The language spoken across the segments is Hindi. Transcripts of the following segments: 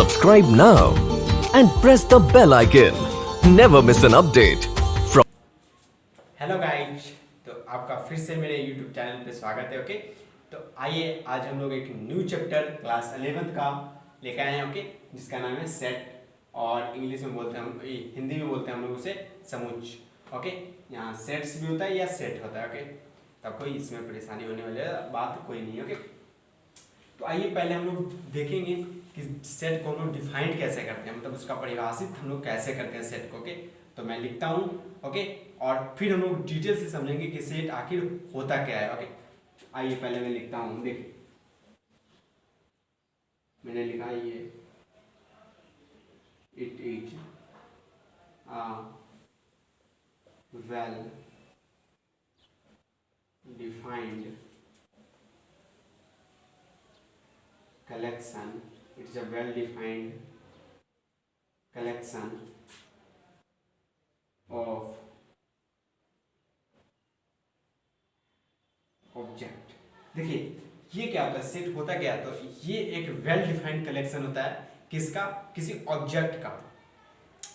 Subscribe now and press the bell icon. Never miss an update from hello guys, तो आपका फिर से मेरे यूट्यूब चैनल पे स्वागत है। ओके, तो आइए आज हम लोग एक न्यू चैप्टर क्लास 11th का लेकर आए हैं। ओके, जिसका नाम है सेट, और इंग्लिश में बोलते हैं हम, हिंदी में बोलते हैं हम लोग उसे समुच्च। ओके, यहाँ सेट्स भी होता है या सेट होता है। ओके, तो कोई इसमें परेशानी होने वाली बात कोई नहीं है। ओके, तो आइए पहले हम लोग देखेंगे कि सेट को हम लोग डिफाइंड कैसे करते हैं, मतलब उसका परिभाषित हम लोग कैसे करते हैं सेट को। ओके, तो मैं लिखता हूँ। ओके, और फिर हम लोग डिटेल से समझेंगे कि सेट आखिर होता क्या है। ओके, आइए पहले मैं लिखता हूँ। देखिए मैंने लिखा ये, it is well defined collection. It is a well defined collection of object. देखिए ये क्या होता है, सेट होता क्या है, तो ये एक वेल डिफाइंड कलेक्शन होता है। किसका? किसी ऑब्जेक्ट का,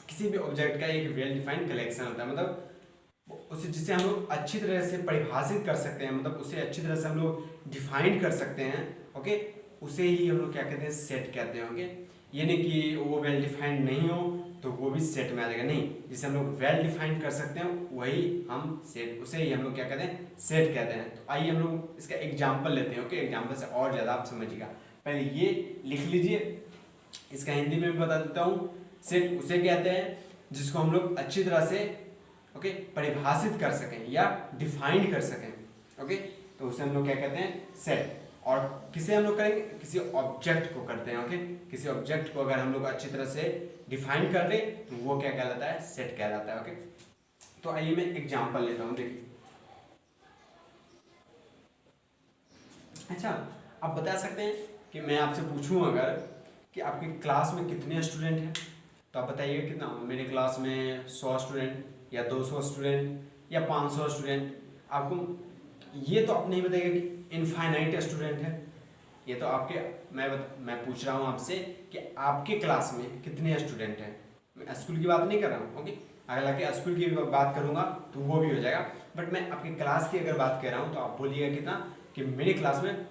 किसी भी ऑब्जेक्ट का एक वेल डिफाइंड कलेक्शन होता है, मतलब उसे जिसे हम लोग अच्छी तरह से परिभाषित कर सकते हैं, मतलब उसे अच्छी तरह से हम लोग डिफाइन कर सकते हैं। ओके, उसे ही हम लोग क्या कहते हैं, सेट कहते हैं। ओके, ये नहीं कि वो वेल डिफाइंड नहीं हो तो वो भी सेट में आ जाएगा, नहीं, जिसे हम लोग वेल डिफाइंड कर सकते हैं वही हम सेट, उसे ही हम लोग क्या कहते हैं, सेट कहते हैं। तो आइए हम लोग इसका एग्जाम्पल लेते हैं। ओके, एग्जाम्पल से और ज़्यादा आप समझिएगा। पहले ये लिख लीजिए, इसका हिंदी में भी बता देता हूँ। सेट उसे कहते हैं जिसको हम लोग अच्छी तरह से ओके परिभाषित कर सकें या डिफाइन कर सकें। ओके, तो उसे हम लोग क्या कहते हैं, सेट। और किसे हम लोग करेंगे, किसी ऑब्जेक्ट को करते हैं। ओके, किसी ऑब्जेक्ट को अगर हम लोग अच्छी तरह से डिफाइन कर दे तो वो क्या कहलाता है, सेट कहलाता है। ओके, तो आइए मैं एग्जांपल लेता हूँ। देखिए, अच्छा आप बता सकते हैं कि मैं आपसे पूछूं अगर कि आपकी क्लास में कितने स्टूडेंट हैं, तो आप बताइएगा कितना। मेरे क्लास में 100 स्टूडेंट या 200 स्टूडेंट या 500 स्टूडेंट। आपको ये तो आप नहीं बताइएगा कि इनफाइनाइट स्टूडेंट है। ये तो आपके मैं पूछ रहा हूँ आपसे कि आपके क्लास में कितने स्टूडेंट हैं। मैं स्कूल की बात नहीं कर रहा हूँ। ओके, हालांकि स्कूल की बात करूँगा तो वो भी हो जाएगा, बट मैं आपकी क्लास की अगर बात कर रहा हूँ तो आप बोलिएगा कितना, कि मेरे क्लास में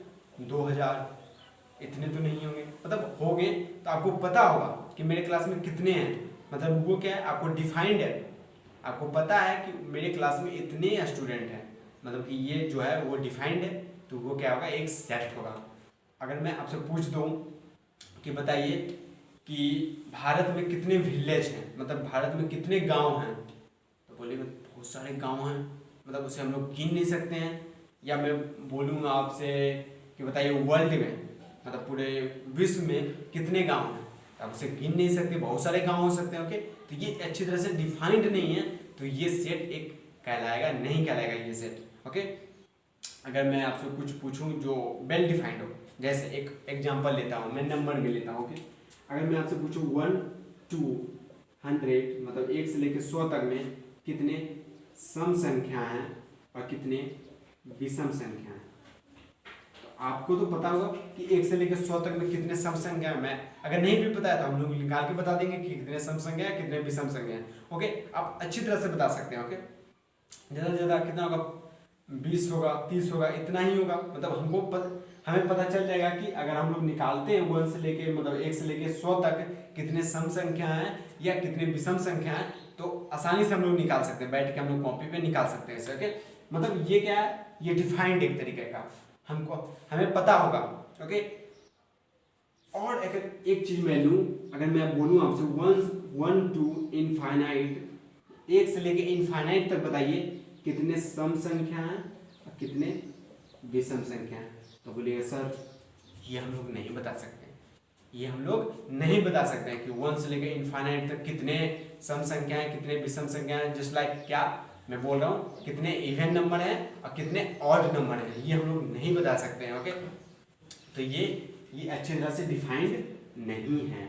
2000। इतने तो नहीं होंगे, मतलब हो गए तो आपको पता होगा कि मेरे क्लास में कितने हैं, मतलब वो क्या है, आपको डिफाइंड है, आपको पता है कि मेरे क्लास में इतने स्टूडेंट हैं, मतलब कि ये जो है वो डिफाइंड है, तो वो क्या होगा, एक सेट होगा। अगर मैं आपसे पूछ दूं कि बताइए कि भारत में कितने विलेज हैं, मतलब भारत में कितने गांव हैं, तो बोलिएगा बहुत सारे गांव हैं, मतलब उसे हम लोग गिन नहीं सकते हैं। या मैं बोलूँगा आपसे कि बताइए वर्ल्ड में, मतलब पूरे विश्व में कितने गांव हैं, तो आप उसे गिन नहीं सकते, बहुत सारे गांव हो सकते हैं। ओके, तो ये अच्छी तरह से डिफाइंड नहीं है, तो ये सेट एक कहलाएगा, नहीं कहलाएगा ये सेट। ओके, अगर मैं आपसे कुछ पूछूं जो वेल डिफाइंड हो, जैसे एक एग्जांपल लेता हूं, मैं नंबर में लेता हूं। ओके, अगर मैं आपसे पूछूं 1 to 100, मतलब 1 से लेकर 100 तक में कितने सम संख्या हैं और कितने विषम संख्या हैं, तो आपको तो पता होगा कि 1 से लेकर 100 तक में कितने सम संख्या हैं। मैं अगर नहीं भी पता है तो हम लोग निकाल के बता देंगे कि कितने सम संख्या है, कितने विषम संख्या हैं। ओके, आप अच्छी तरह से बता सकते हैं। ओके, ज़्यादा से ज़्यादा कितना होगा, 20 होगा, 30 होगा, इतना ही होगा, मतलब हमें पता चल जाएगा कि अगर हम लोग निकालते हैं 1 से लेके, मतलब 1 से लेके 100 तक कितने सम संख्या हैं या कितने विषम संख्या हैं, तो आसानी से हम लोग निकाल सकते हैं, बैठ के हम लोग कॉपी पे निकाल सकते हैं इसे। ओके, मतलब ये क्या है, ये डिफाइंड एक तरीके का हमें पता होगा। ओके, और अगर एक चीज मैं लूँ, अगर मैं बोलूँ आपसे 1 to इनफाइनाइट, 1 से लेके इनफाइनाइट तक बताइए कितने सम संख्या हैं और कितने विषम संख्या हैं, तो बोलिएगा सर ये हम लोग नहीं बता सकते, ये हम लोग नहीं बता सकते हैं कि 1 से लेकर इनफाइनाइट तक कितने सम संख्या हैं, कितने विषम संख्या हैं। जस्ट लाइक क्या मैं बोल रहा हूँ, कितने इवन नंबर हैं और कितने ऑड नंबर हैं, ये हम लोग नहीं बता सकते हैं। ओके, तो ये अच्छी तरह से डिफाइंड नहीं है,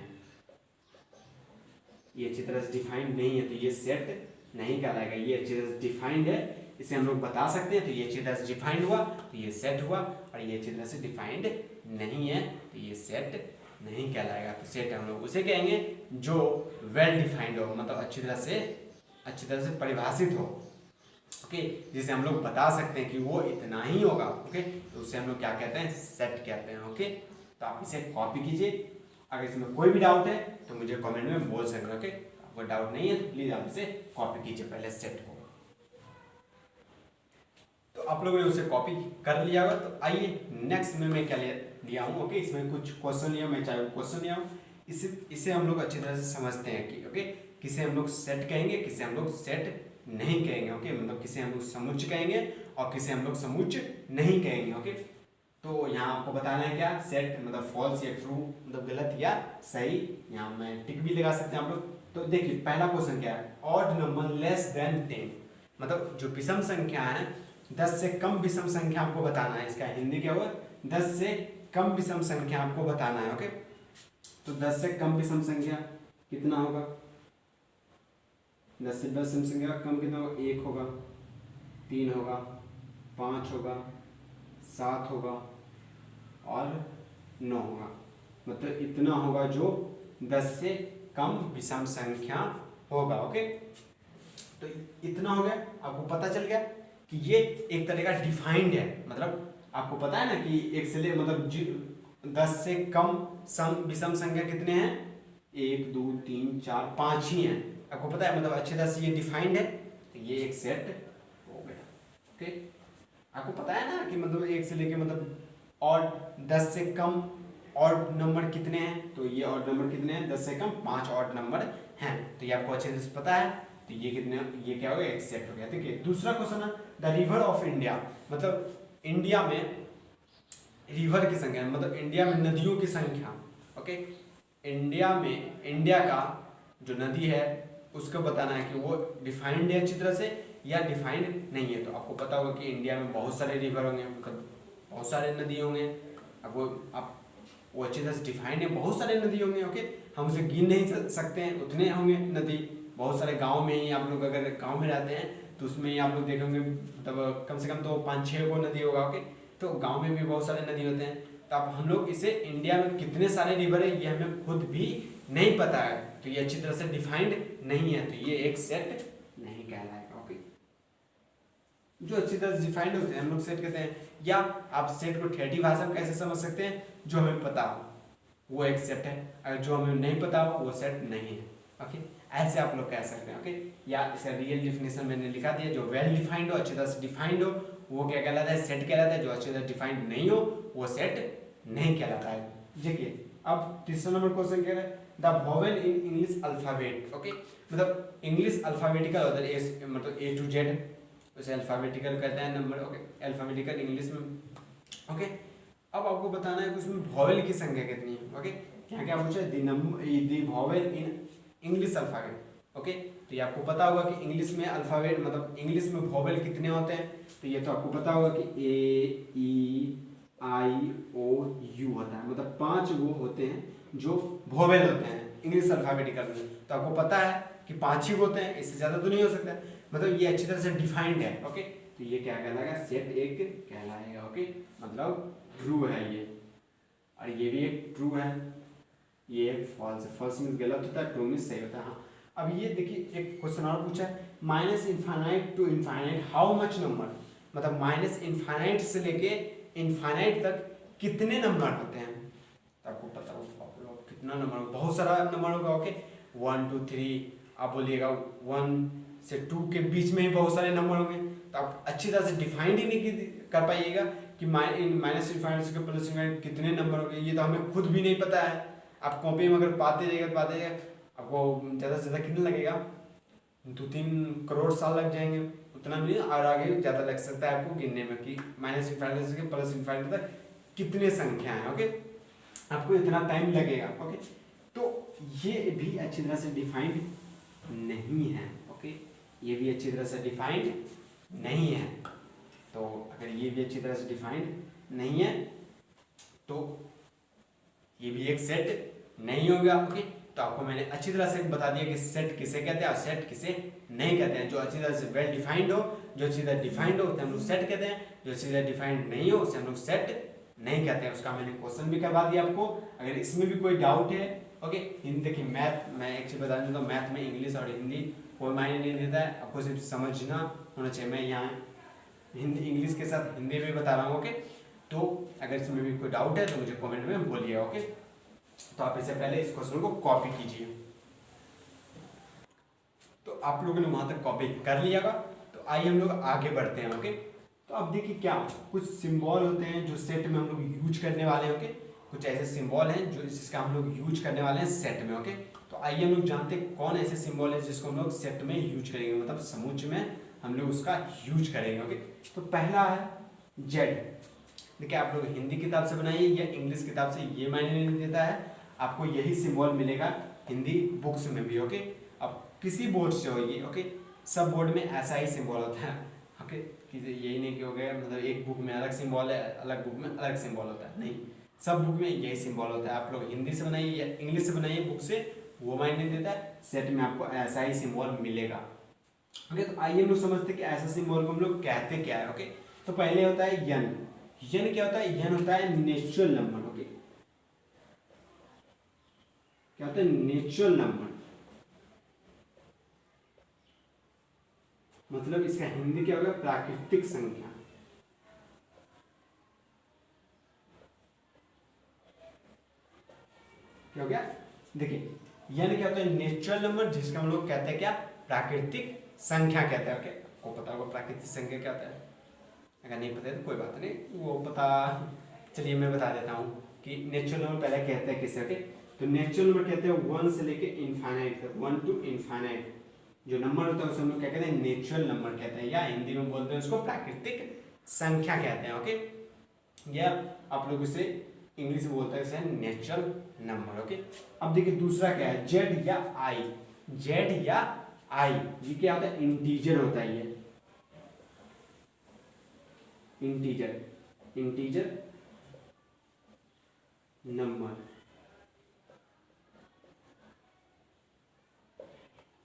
ये अच्छी तरह से डिफाइंड नहीं है, तो ये सेट नहीं कहलाएगा। ये अच्छी तरह से डिफाइंड है, इसे हम लोग बता सकते हैं, तो ये अच्छी तरह से डिफाइंड हुआ तो ये सेट हुआ, और ये अच्छी तरह से डिफाइंड नहीं है तो ये सेट नहीं कहलाएगा। तो सेट हम लोग उसे कहेंगे जो वेल डिफाइंड हो, मतलब अच्छी तरह से परिभाषित हो। ओके, जिसे हम लोग बता सकते हैं कि वो इतना ही होगा। ओके, तो उसे हम लोग क्या कहते हैं, सेट कहते हैं। ओके, तो आप इसे कॉपी कीजिए। अगर इसमें कोई भी डाउट है तो मुझे कमेंट में बोल सकते हैं। ओके, आपको डाउट नहीं है तो प्लीज आप इसे कॉपी कीजिए पहले सेट को। तो आप लोगों ने उसे कॉपी कर लिया होगा। तो आइए नेक्स्ट में मैं क्या लिया हूँ। ओके, इसमें कुछ क्वेश्चन लिया, मैं चाहे क्वेश्चन लिया हूँ। इसे हम लोग अच्छी तरह से समझते हैं कि ओके किसे हम लोग सेट कहेंगे, किसे हम लोग सेट नहीं कहेंगे। ओके, मतलब किसे हम लोग समुच्चय कहेंगे और किसे हम लोग समुच्चय नहीं कहेंगे। ओके, तो यहाँ आपको बताना है क्या, सेट मतलब फॉल्स या ट्रू, मतलब गलत या सही। यहाँ मैं टिक भी लगा सकते हैं आप लोग। तो देखिए पहला क्वेश्चन क्या है, ऑड नंबर लेस देन 10, मतलब जो विषम संख्या है 10 से कम विषम संख्या आपको बताना है। इसका हिंदी क्या हुआ, 10 से कम विषम संख्या आपको बताना है। ओके, तो 10 से कम विषम संख्या कितना होगा, 10 से विषम संख्या कम कितना होगा, 1 होगा, 3 होगा, 5 होगा, 7 होगा और 9 होगा। मतलब इतना होगा जो 10 से कम विषम संख्या होगा। ओके, तो इतना हो गया, आपको पता चल गया कि ये एक तरह का डिफाइंड है। मतलब आपको पता है ना कि एक से ले मतलब 10 से कम विषम संख्या कितने हैं, 1 2 3 4 5 ही हैं। आपको पता है, मतलब अच्छी तरह से ये डिफाइंड है। तो ये एक सेट हो गया। ओके, आपको पता है ना कि मतलब 1 से लेके मतलब और 10 से कम ऑड नंबर कितने हैं, तो ये ऑड नंबर कितने हैं, 10 से कम 5 ऑड नंबर हैं। तो ये आपको अच्छे से पता है। तो ये कितने, ये क्या हो गया, एक सेट हो गया। देखिए दूसरा क्वेश्चन है, द रिवर ऑफ इंडिया, मतलब इंडिया में रिवर की संख्या, मतलब इंडिया में नदियों की संख्या। ओके, इंडिया का जो नदी है उसको बताना है कि वो डिफाइंड है अच्छी तरह से या डिफाइंड नहीं है। तो आपको पता होगा कि इंडिया में बहुत सारे रिवर होंगे, मतलब बहुत सारे नदी होंगे। अब वो अच्छी तरह से डिफाइंड है, बहुत सारे नदी होंगे। ओके, हम उसे गिन नहीं सकते हैं, उतने होंगे नदी। बहुत सारे गांव में ही आप लोग अगर गांव में रहते हैं तो उसमें ही आप लोग देखेंगे, मतलब कम से कम तो 5-6 गो नदी होगा। ओके, तो गांव में भी बहुत सारे नदी होते हैं। तो अब हम लोग इसे इंडिया में कितने सारे रिवर है ये हमें खुद भी नहीं पता है, तो ये अच्छी तरह से डिफाइंड नहीं है। तो ये एक सेट नहीं कहलाएगा। ओके, जो अच्छी तरह से डिफाइंड होते हैं हम लोग सेट कहते हैं। या आप सेट को ठेठी भाषा में कैसे समझ सकते हैं, जो हमें पता हो वो एक सेट है, अगर जो हमें नहीं पता हो वो सेट नहीं है। ओके, ऐसे आप लोग कह सकते हैं। ओके, या इसका रियल डिफिनेशन मैंने लिखा दिया, जो वेल डिफाइंड हो, अच्छी तरह से डिफाइंड हो, वो क्या कहलाता है, सेट कहलाता है। जो अच्छी तरह डिफाइंड नहीं हो वो सेट नहीं कहलाता है। देखिए अब तीसरा नंबर क्वेश्चन कह रहे हैं, the vowel in English alphabet. Okay, मतलब इंग्लिश अल्फाबेटिकल होता है, मतलब A to Z, उसे अल्फाबेटिकल कहते हैं नंबर। ओके, अल्फाबेटिकल इंग्लिश में। ओके, अब आपको बताना है कि उसमें वोवेल की संख्या कितनी है। ओके, क्या क्या पूछा है, the vowel in English alphabet. Okay, तो ये आपको पता होगा कि इंग्लिश में अल्फाबेट मतलब इंग्लिश में वोवेल कितने होते हैं। तो ये तो आपको पता होगा कि A E I O U होता है, मतलब 5 वो होते हैं जो वोवेल होते हैं इंग्लिश अल्फाबेटिकल में। तो आपको पता है कि 5 ही होते हैं, इससे ज़्यादा तो नहीं हो सकता। मतलब ये अच्छी तरह से डिफाइंड है। ओके, तो ये क्या कहलाएगा, सेट एक कहलाएगा। ओके, मतलब ट्रू है ये, और ये भी एक ट्रू है, ये फॉल्स है। फॉल्स मीन्स गलत होता है, ट्रू मीन्स सही होता है। हाँ, अब ये देखिए एक क्वेश्चन और पूछा है, minus infinite to infinite how much number, मतलब माइनस इनफाइनाइट से लेके इनफाइनाइट तक कितने नंबर होते हैं। तो आपको पता होगा कितना नंबर होगा, बहुत सारा नंबर होगा। ओके, 1 2 3, आप बोलिएगा 1 से 2 के बीच में ही बहुत सारे नंबर होंगे। तो आप अच्छी तरह से डिफाइंड ही नहीं कर पाइएगा कि माइनस इनफाइनाइट से प्लस इनफाइनाइट कितने नंबर होंगे, ये तो हमें खुद भी नहीं पता है। आप कॉपी में अगर पाते जाइएगा आपको ज़्यादा से ज़्यादा कितना लगेगा, 2-3 करोड़ साल लग जाएंगे, उतना भी नहीं, और आगे ज़्यादा लग सकता है आपको गिनने में कि माइनस इनफाइनाइट से प्लस इनफाइनाइट तक कितने संख्या हैं। ओके, आपको इतना टाइम लगेगा। ओके, तो ये भी अच्छी तरह से डिफाइंड नहीं है। ओके, ये भी अच्छी तरह से डिफाइंड नहीं है। तो अगर ये भी अच्छी तरह से डिफाइंड नहीं है तो ये भी एक सेट नहीं होगा। ओके, तो आपको मैंने अच्छी तरह से बता दिया कि सेट किसे कहते हैं और सेट किसे नहीं कहते हैं। जो अच्छी तरह से वेल डिफाइंड हो, जो अच्छी तरह डिफाइंड हो उसे हम लोग सेट कहते हैं, जो अच्छी तरह डिफाइंड नहीं हो उसे हम लोग सेट नहीं कहते हैं, उसका मैंने क्वेश्चन भी करवा दिया आपको। अगर इसमें भी कोई डाउट है, ओके, हिंदी देखिए मैथ, मैं एक चीज़ बता दूँ तो मैथ में इंग्लिश और हिंदी कोई मायने नहीं देता है, आपको सिर्फ समझना होना चाहिए। मैं यहाँ हिंदी इंग्लिश के साथ हिंदी में बता रहा हूँ, ओके। तो अगर इसमें भी कोई डाउट है तो मुझे कमेंट में बोलिए, ओके। तो आप इससे पहले इस क्वेश्चन को कॉपी कीजिए। तो आप लोगों ने वहाँ तक कॉपी कर लिया होगा, तो आइए हम लोग आगे बढ़ते हैं, ओके। तो अब देखिए क्या कुछ सिंबल होते हैं जो सेट में हम लोग यूज करने वाले हैं, ओके। कुछ ऐसे सिंबल हैं जो जिसका हम लोग यूज करने वाले हैं सेट में, ओके। तो आइए हम लोग जानते हैं कौन ऐसे सिंबल है जिसको हम लोग सेट में यूज करेंगे, मतलब समुच्च में हम लोग उसका यूज करेंगे, ओके। तो पहला है जेड। देखिए आप लोग हिंदी किताब से बनाइए या इंग्लिश किताब से, ये मायने नहीं देता है, आपको यही सिंबल मिलेगा हिंदी बुक्स में भी, ओके। अब किसी बोर्ड से हो ये, ओके, सब बोर्ड में ऐसा ही सिंबल होता है, ओके। यही नहीं कि हो गया मतलब एक बुक में अलग सिंबल है, अलग बुक में अलग सिंबल होता है, नहीं, सब बुक में यही सिंबल होता है। आप लोग हिंदी से बनाइए या इंग्लिश से बनाइए बुक से, वो मायने नहीं देता है, सेट में आपको ऐसा ही सिंबल मिलेगा, ओके। तो आइए हम लोग समझते हैं कि ऐसा सिंबल को हम लोग कहते क्या है, ओके। तो पहले होता है यन। यन क्या होता है? यन होता है नेचुरल नंबर, ओके। क्या होता है? नेचुरल नंबर, मतलब इसका हिंदी क्या होगा? प्राकृतिक संख्या। क्या हो गया? देखिए यन क्या होता है? नेचुरल नंबर, जिसका हम लोग कहते हैं क्या? प्राकृतिक संख्या कहते हैं, ओके। आपको पता होगा प्राकृतिक संख्या क्या होता है, अगर नहीं पता है तो कोई बात नहीं, वो पता, चलिए मैं बता देता हूँ कि नेचुरल नंबर पहले कहते हैं किसे, ओके। तो नेचुरल नंबर कहते हैं 1 से लेके इनफाइनाइट तक, 1 टू इनफाइनाइट जो नंबर होता है उसे हम लोग क्या कहते हैं? नेचुरल नंबर कहते हैं, या हिंदी में बोलते हैं उसको प्राकृतिक संख्या कहते हैं, ओके। या आप लोग इसे इंग्लिश में बोलते हैं नेचुरल नंबर, ओके। अब देखिए दूसरा क्या है? जेड या आई। जेड या आई ये क्या होता है? इंटीजर होता है, ये इंटीजर, इंटीजर नंबर,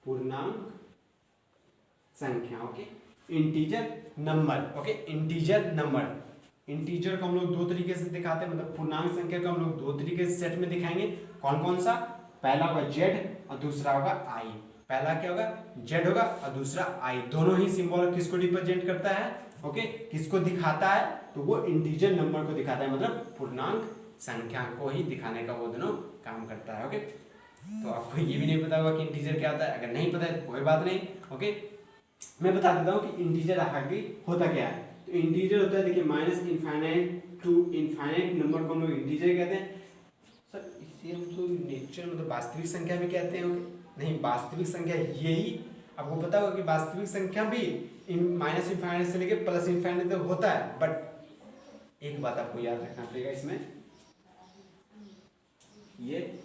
पूर्णांक संख्या, okay. Integer number, okay. Integer number, integer को हम लोग दो तरीके से दिखाते हैं, मतलब पूर्णांक संख्या को हम लोग दो तरीके से सेट में दिखाएंगे। कौन कौन सा? पहला होगा जेड और दूसरा होगा आई। पहला क्या होगा? जेड होगा और दूसरा आई। दोनों ही सिंबल किसको रिप्रेजेंट करता है, ओके, किसको दिखाता है? तो वो इंटीजर नंबर को दिखाता है, मतलब पूर्णांक संख्या को ही दिखाने का वो दोनों काम करता है, ओके। तो आपको ये भी नहीं पता होगा कि इंटीजर क्या होता है, अगर नहीं पता है तो कोई बात नहीं, ओके। मैं बता देता हूँ कि इंटीजर आखिर होता क्या है। तो इंटीजर होता है, देखिए minus infinite to infinite number को हम लोग इंटीजर कहते हैं। सर इसे हम तो नेचुरल मतलब वास्तविक संख्या भी कहते हैं, ओके। नहीं, वास्तविक संख्या यही, आपको पता होगा कि वास्तविक संख्या भी माइनस इनफाइनाइट से लेके प्लस इनफाइनाइट तक होता है। बट एक बात आपको याद रखना पड़ेगा इसमें, ये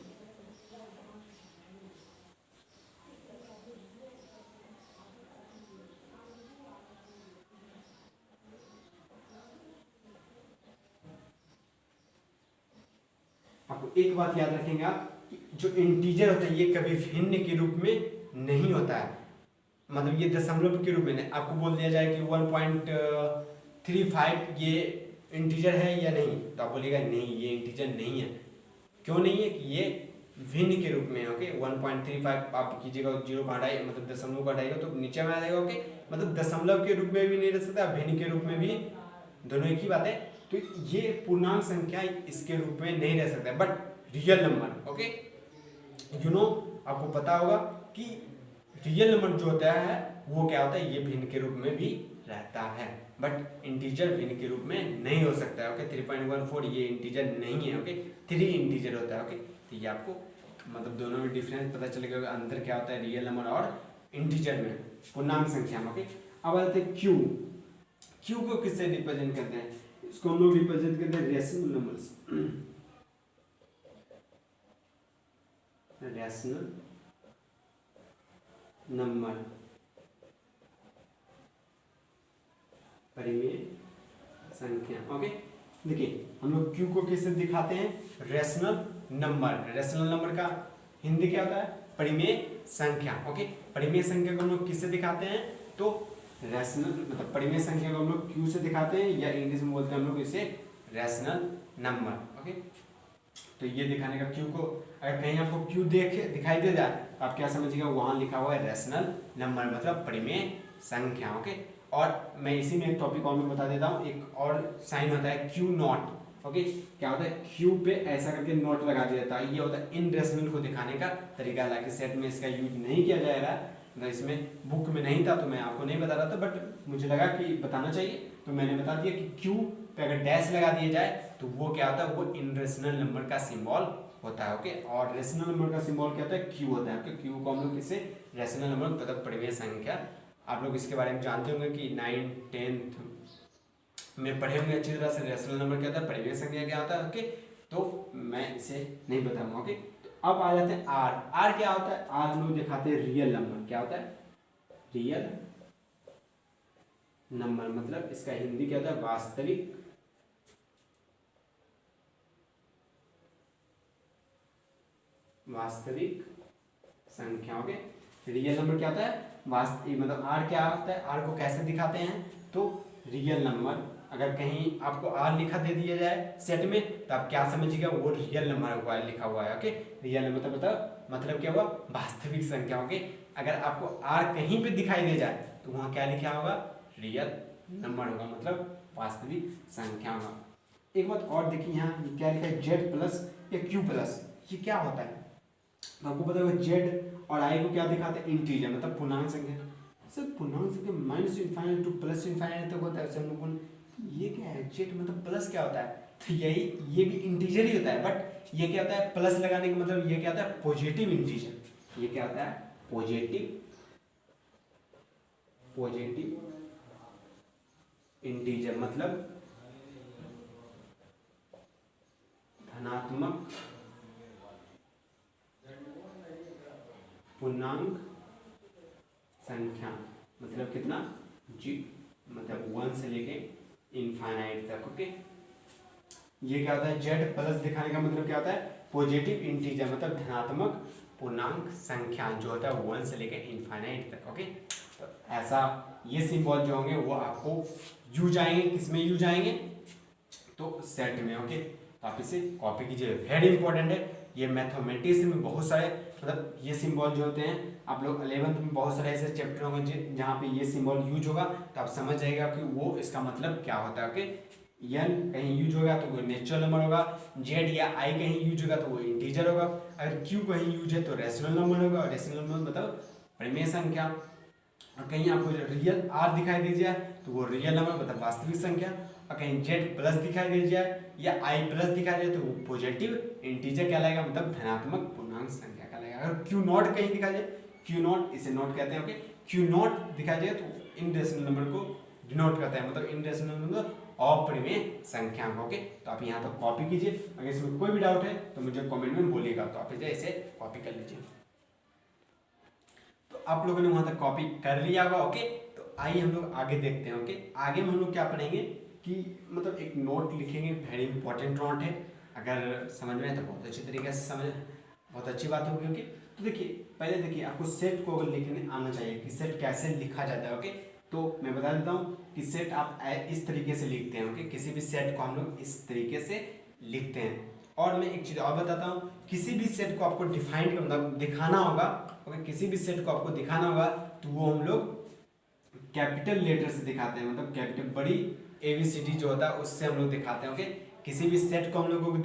आपको एक बात याद रखेंगे आप कि जो इंटीजर होता है ये कभी भिन्न के रूप में नहीं होता है, मतलब ये दशमलव के रूप में नहीं। आपको बोल दिया जाए कि 1.35 ये इंटीजर है या नहीं, तो आप बोलिएगा नहीं ये इंटीजर नहीं है। क्यों नहीं है? कि ये भिन्न के रूप में, ओके। 1.35 आप कीजिएगा, जीरो को हटाइए, मतलब दशमलव को हटाइएगा तो नीचे में आ जाएगा, ओके। मतलब दशमलव के रूप में भी नहीं रह सकता, भिन्न के रूप में भी, दोनों एक ही बात है। तो ये पूर्णांक संख्या इसके रूप में नहीं रह सकता, but real number, okay, you know, आपको पता होगा कि रियल नंबर जो होता है वो क्या होता है? ये भिन्न के रूप में भी रहता है, बट इंटीजर भिन्न के रूप में नहीं हो सकता है, ओके। 3.14 ये इंटीजर नहीं है, ओके। 3 इंटीजर होता है, ओके। तो ये आपको मतलब दोनों में डिफरेंस पता चलेगा, अंतर क्या होता है रियल नंबर और इंटीजर में, पूर्णांक संख्या में, ओके। अब आते हैं क्यू। क्यू को किससे रिप्रेजेंट करते हैं? इसको हम लोग रिप्रेजेंट करते हैं रेशनल नंबर्स, रेशनल नंबर, परिमेय संख्या, ओके। देखिए हम लोग क्यू को किससे दिखाते हैं? Rational number. रेशनल नंबर का हिंदी क्या होता है? परिमेय संख्या, ओके। परिमेय संख्या को हम लोग किससे दिखाते हैं? तो रेशनल मतलब परिमेय संख्या को हम लोग क्यू से दिखाते हैं, या इंग्लिश में बोलते हैं हम लोग इसे रैशनल नंबर। ओके, तो ये दिखाने का क्यू को अगर कहीं आपको क्यू दिखाई दे जाए तो आप क्या समझिएगा, वहाँ लिखा हुआ है रैशनल नंबर मतलब परिमेय संख्या। ओके, और मैं इसी में एक टॉपिक और भी बता देता हूँ, एक और साइन होता है क्यू नॉट। ओके, क्या होता है, क्यू पे ऐसा करके नोट लगा दिया जाता है, ये होता है इनरेशनल को दिखाने का तरीका। हालांकि सेट में इसका यूज नहीं किया जाएगा, मतलब इसमें बुक में नहीं था तो मैं आपको नहीं बता रहा था, बट मुझे लगा कि बताना चाहिए तो मैंने बता दिया कि क्यू पे अगर डैश लगा दिया जाए तो वो क्या होता है, वो इनरेशनल नंबर का सिंबल होता है। ओके, और रेशनल नंबर का सिंबल क्या होता है, क्यू होता है। क्यू को हम लोग किससे, रेशनल नंबर मतलब परिमेय संख्या। आप लोग इसके बारे में जानते होंगे कि 9th 10th में पढ़े होंगे अच्छी तरह से, रेशनल नंबर क्या होता है, परिमेय संख्या क्या होता है। ओके, तो मैं इसे नहीं बताऊंगा। ओके, तो अब आ जाते हैं आर। आर क्या होता है, आर हम लोग दिखाते हैं रियल नंबर। क्या होता है, रियल नंबर मतलब इसका हिंदी क्या होता है, वास्तविक संख्या। ओके, रियल नंबर क्या होता है, वास्तविक मतलब आर क्या होता है, आर को कैसे दिखाते हैं, तो रियल नंबर अगर कहीं आपको आर लिखा दे दिया जाए सेट में तो आप क्या समझिएगा, वो रियल नंबर हुआ है, लिखा हुआ है। ओके, रियल नंबर मतलब क्या हुआ, वास्तविक संख्या। ओके, अगर आपको आर कहीं पे दिखाई दे जाए तो वहाँ क्या लिखा होगा, रियल नंबर होगा मतलब वास्तविक संख्या होगा। एक बात और देखिए, यहाँ क्या लिखा है, जेड प्लस या क्यू प्लस, ये क्या होता है, तो आपको पता होगा जेड और आई को क्या दिखाते हैं, इंटीजर मतलब पूर्णांक संख्या। सर पूर्णांक संख्या minus infinite two plus infinite तक होता है, हम लोग ये क्या है, जेड मतलब प्लस क्या होता है, तो यही ये भी इंटीजर ही होता है, बट ये क्या होता है, प्लस लगाने का मतलब ये क्या होता है, पॉजिटिव इंटीजर। ये क्या होता है, पॉजिटिव इंटीजर मतलब धनात्मक पूर्णांक संख्या। मतलब कितना, जी मतलब 1 से लेके इनफाइनाइट तक। ओके, ये क्या होता है, जेड प्लस दिखाने का मतलब क्या होता है, पॉजिटिव इंटीजर मतलब धनात्मक पूर्णांक संख्या जो होता है 1 से लेके इनफाइनाइट तक। ओके, तो ऐसा ये सिंबल जो होंगे वो आपको यूज आएंगे, किसमें यूज आएंगे, तो सेट में। ओके, तो आप इसे कॉपी कीजिए, वेरी इंपॉर्टेंट है ये। मैथमेटिक्स में बहुत सारे मतलब ये सिंबल जो होते हैं, आप लोग 11th में बहुत सारे ऐसे चैप्टर होंगे जहाँ पे ये सिंबल यूज होगा, तो आप समझ जाएगा कि वो इसका मतलब क्या होता है। ओके, एन कहीं यूज होगा तो वो नेचुरल नंबर होगा, जेड या आई कहीं यूज होगा तो वो इंटीजर होगा, अगर क्यू कहीं यूज है तो रेशनल नंबर होगा, और रेशनल नंबर मतलब परिमेय संख्या। और कहीं आपको रियल आर दिखाई दे जाए तो वो रियल नंबर मतलब वास्तविक संख्या, और कहीं जेड प्लस दिखाई दे जाए या आई प्लस दिखाई दे तो वो पॉजिटिव इंटीजर कहलाएगा मतलब धनात्मक पूर्णांक संख्या कहलाएगा। अगर क्यू नॉट कहीं दिखाई जाए, क्यू नॉट इसे नोट कहते हैं। ओके, क्यू नॉट दिखाई जाए तो इनरेशनल नंबर को डिनोट करता है, मतलब इनरेशनल नंबर अपरिमेय संख्या। ओके, तो आप यहाँ तक कॉपी कीजिए, अगर इसमें कोई भी डाउट है तो मुझे कमेंट में बोलिएगा, तो आप इसे कॉपी कर लीजिए। तो आप लोगों ने वहां तक कॉपी कर लिया होगा। ओके, तो आइए हम लोग आगे देखते हैं। ओके, आगे में हम लोग क्या पढ़ेंगे कि मतलब एक नोट लिखेंगे, वेरी इंपॉर्टेंट नोट है, अगर समझ में आए तो बहुत अच्छी तरीके से समझ, बहुत अच्छी बात होगी। ओके, तो देखिए पहले देखिए आपको सेट को अगर लिखने आना चाहिए कि सेट कैसे लिखा जाता है। ओके, तो मैं बता देता हूँ कि सेट आप इस तरीके से लिखते हैं। ओके, किसी भी सेट को हम लोग इस तरीके से लिखते हैं। और मैं एक चीज़ और बताता हूँ, किसी भी सेट को आपको डिफाइन मतलब दिखाना होगा, ओके, किसी भी सेट को आपको दिखाना होगा तो वो हम लोग कैपिटल लेटर से दिखाते हैं, मतलब कैपिटल बड़ी ABCD जो होता है उससे हम लोग दिखाते हैं। ओके, किसी भी सेट को हम लोगों को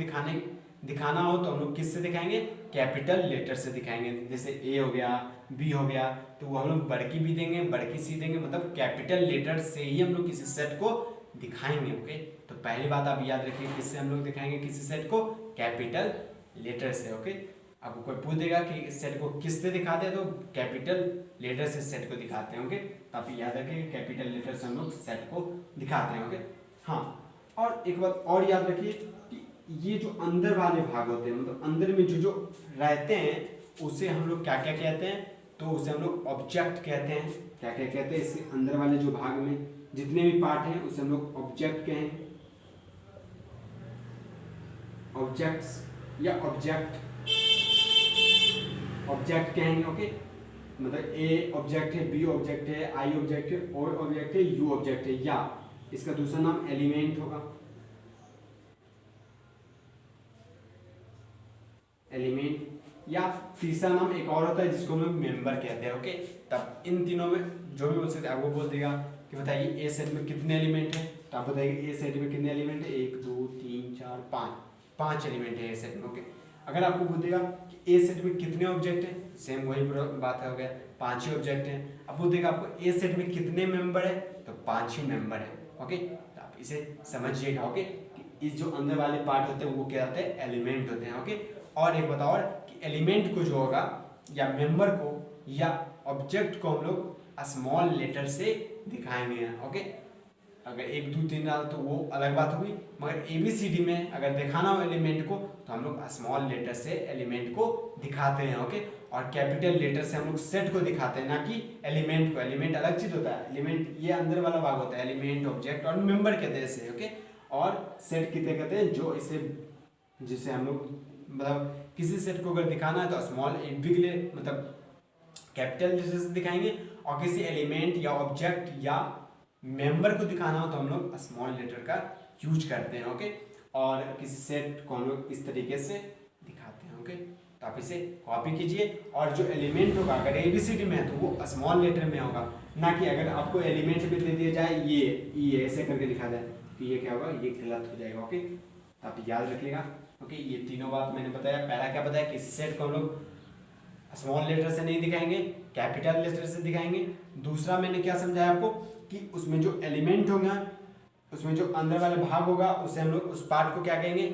दिखाना हो तो हम लोग किससे दिखाएंगे, कैपिटल लेटर से दिखाएंगे। जैसे A हो गया, B हो गया, तो वो हम लोग बड़की B देंगे, बड़की C देंगे, मतलब कैपिटल लेटर से ही हम लोग किसी सेट को दिखाएंगे। ओके, तो पहली बात आप याद रखिए, किससे हम लोग दिखाएंगे किसी सेट को, कैपिटल लेटर से। ओके, आपको कोई पूछ देगा कि सेट को किससे दिखाते हैं तो कैपिटल लेटर से सेट को दिखाते हैं। ओके, तो आप याद रखिए कैपिटल लेटर से हम लोग सेट को दिखाते हैं। ओके, हाँ, और एक बात और याद रखिए कि ये जो अंदर वाले भाग होते हैं, मतलब अंदर में जो रहते हैं उसे हम लोग क्या क्या कहते हैं, तो उसे हम लोग ऑब्जेक्ट कहते हैं। क्या क्या कहते हैं, इसके अंदर वाले जो भाग में जितने भी पार्ट हैं उसे हम लोग ऑब्जेक्ट कहें, ऑब्जेक्ट्स या ऑब्जेक्ट कहेंगे। ओके, मतलब A ऑब्जेक्ट है, B ऑब्जेक्ट है, I ऑब्जेक्ट है, O ऑब्जेक्ट है, U ऑब्जेक्ट है, या इसका दूसरा नाम एलिमेंट होगा। एलिमेंट, या तीसरा नाम एक और होता है जिसको हम लोग मेंबर कहते हैं। ओके, तब इन तीनों में जो भी बोल सकते हैं, आपको बोल देगा कि बताइए ए सेट में कितने एलिमेंट है, तो आप बताइए ए सेट में कितने एलिमेंट है, 1 2 3 4 5, 5 एलिमेंट है ए सेट में। ओके, अगर आपको बोल देगा कि ए सेट में कितने ऑब्जेक्ट है, सेम वही बात हो गया, 5 ही ऑब्जेक्ट हैं। अब बोल देगा आपको ए सेट में कितने मेंबर है, तो 5 ही मेंबर है। ओके, तो आप इसे समझिएगा। ओके, कि इस जो अंदर वाले पार्ट होते हैं वो क्या होते हैं, एलिमेंट होते हैं। ओके, और एक बताओ कि एलिमेंट को जो होगा या मेंबर को या ऑब्जेक्ट को हम लोग स्मॉल लेटर से दिखाएंगे। ओके, अगर 1 2 3 डाल तो वो अलग बात हुई, मगर ABCD में अगर दिखाना हो एलिमेंट को तो हम लोग स्मॉल लेटर से एलिमेंट को दिखाते हैं। ओके, और कैपिटल लेटर से हम लोग सेट को दिखाते हैं, ना कि एलिमेंट को। एलिमेंट अलग चीज होता है, एलिमेंट ये अंदर वाला भाग होता है, एलिमेंट ऑब्जेक्ट और मेंबर कहते हैं इसे। ओके, और सेट कितने कहते हैं, जो इसे जिसे हम लोग मतलब किसी सेट को अगर दिखाना है तो स्मॉल बिग ले मतलब कैपिटल लेटर से दिखाएंगे, और किसी एलिमेंट या ऑब्जेक्ट या मेंबर को दिखाना हो तो हम लोग स्मॉल लेटर का यूज करते हैं। ओके, और किसी सेट को हम लोग इस तरीके से दिखाते हैं। ओके, तो आप इसे कॉपी कीजिए, और जो एलिमेंट होगा अगर ABCD में है तो वो स्मॉल लेटर में होगा, ना कि अगर आपको एलिमेंट भी दे दिया जाए ये ऐसे करके दिखा जाए तो ये क्या होगा, ये गलत हो जाएगा। ओके, तो आप याद रखिएगा। ओके, ये तीनों बात मैंने बताया। पहला क्या बताया, किसी सेट को हम लोग स्मॉल लेटर से नहीं दिखाएंगे, कैपिटल लेटर से दिखाएंगे। दूसरा मैंने क्या समझाया आपको कि उसमें जो एलिमेंट होगा, उसमें जो अंदर वाला भाग होगा उसे हम लोग उस पार्ट को क्या कहेंगे,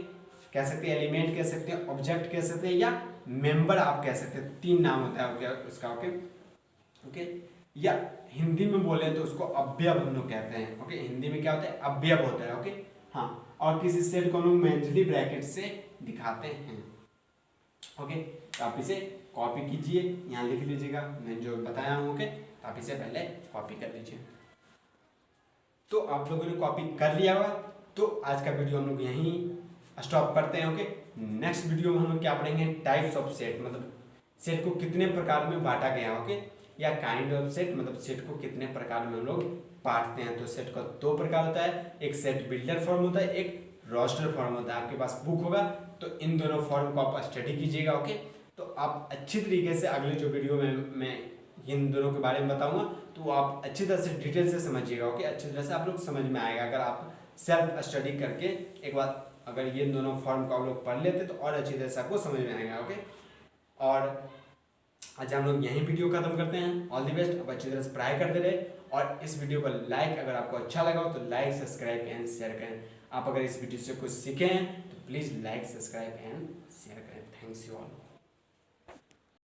कह सकते हैं एलिमेंट कह सकते हैं, ऑब्जेक्ट कह सकते हैं, या मेंबर आप कह सकते हैं। 3 नाम होता है उसका। ओके ओके, या हिंदी में बोले तो उसको अवयव हम लोग कहते हैं। ओके, हिंदी में क्या होता है, अवयव होता है। ओके, हाँ, और किसी सेट को हम लोग मेंटली ब्रैकेट से दिखाते हैं। ओके, तो आप इसे कॉपी कीजिए, यहाँ लिख लीजिएगा मैं जो बताया हूँ। ओके, तो आप इसे पहले कॉपी कर लीजिए। तो आप लोगों ने कॉपी कर लिया होगा, तो आज का वीडियो हम लोग यहीं स्टॉप करते हैं। ओके, नेक्स्ट वीडियो में हम लोग क्या पढ़ेंगे, टाइप्स ऑफ सेट, मतलब सेट को कितने प्रकार में बांटा गया। ओके, या काइंड ऑफ सेट, मतलब सेट को कितने प्रकार में हम लोग बांटते हैं। तो सेट का 2 प्रकार होता है, एक सेट बिल्डर फॉर्म होता है, एक रोस्टर फॉर्म होता है। आपके पास बुक होगा तो इन दोनों फॉर्म को आप स्टडी कीजिएगा। ओके, तो आप अच्छी तरीके से अगले जो वीडियो में मैं इन दोनों के बारे में बताऊंगा तो आप अच्छी तरह से डिटेल से समझिएगा। ओके, अच्छी तरह से आप लोग समझ में आएगा अगर आप सेल्फ स्टडी करके एक बार अगर ये दोनों फॉर्म को आप लोग पढ़ लेते तो और अच्छी तरह से आपको समझ में आएगा। ओके, और आज हम लोग यहीं वीडियो खत्म करते हैं। ऑल द बेस्ट, आप अच्छी तरह से पढ़ाई करते रहे, और इस वीडियो को लाइक, अगर आपको अच्छा लगा हो तो लाइक सब्सक्राइब एंड शेयर करें। आप अगर इस वीडियो से कुछ सीखे हैं तो please like subscribe and share करें। Thanks you all.